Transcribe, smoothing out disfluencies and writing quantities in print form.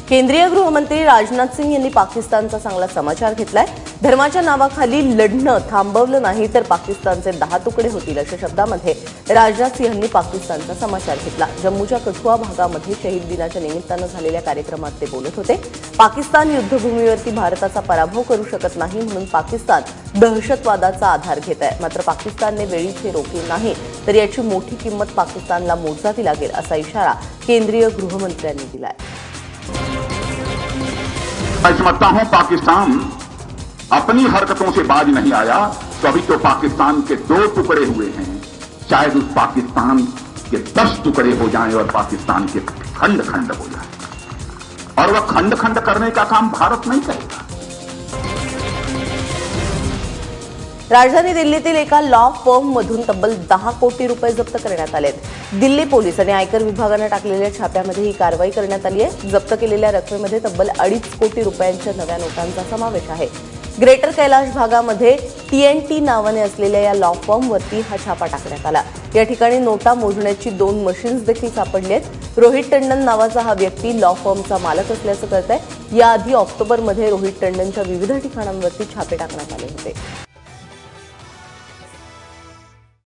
केंद्रीय गृहमंत्री राजनाथ सिंह यांनी पाकिस्तानचा चांगला समाचार घेतलाय। धर्माच्या नावाखाली लढणं थांबवलं नाही तर पाकिस्तानचे 10 तुकडे होतील अशा शब्दांमध्ये राजनाथ सिंह यांनी पाकिस्तानचा समाचार घेतला। जम्मूच्या कठुआ भागामध्ये शहीद दिनाच्या निमित्तानं झालेल्या कार्यक्रमात ते बोलत होते। पाकिस्तान युद्धभूमीवरती भारताचा पराभव करू शकत नाही म्हणून पाकिस्तान दहशतवादाचा आधार घेत आहे। मात्र पाकिस्तानने वेळीच हे रोखले नाही तर याची मोठी किंमत पाकिस्तानला मोजावी लागेल असा इशारा केंद्रीय गृहमंत्र्यांनी दिलाय। मैं समझता हूं पाकिस्तान अपनी हरकतों से बाज नहीं आया तो अभी तो पाकिस्तान के 2 टुकड़े हुए हैं। शायद उस पाकिस्तान के 10 टुकड़े हो जाएं और पाकिस्तान के खंड खंड हो जाए और वह खंड खंड करने का काम भारत नहीं करेगा। राजधानी दिल्लीतील एका लॉ फर्म मधून तब्बल 10 कोटी रुपये जप्त करण्यात आलेत। दिल्ली पोलीस आणि आयकर विभागाने टाकलेल्या छाप्यामध्ये ही कारवाई करण्यात आली आहे। जप्त केलेल्या रकमेमध्ये तब्बल 2.5 कोटी रुपयांच्या नव्या नोटांचा समावेश आहे। ग्रेटर कैलाश भागामध्ये TNT नावाने असलेल्या या लॉ फर्मवरती हा छापा टाकण्यात आला। या ठिकाणी नोटा मोजण्याची 2 मशीन्स देखील सापडली आहेत। रोहित टंडन नावाचा हा व्यक्ती लॉ फर्मचा मालक असल्याचं कळतंय। याआधी ऑक्टोबरमध्ये रोहित टंडनच्या विविध ठिकाणांवरती छापे टाकण्यात आले होते।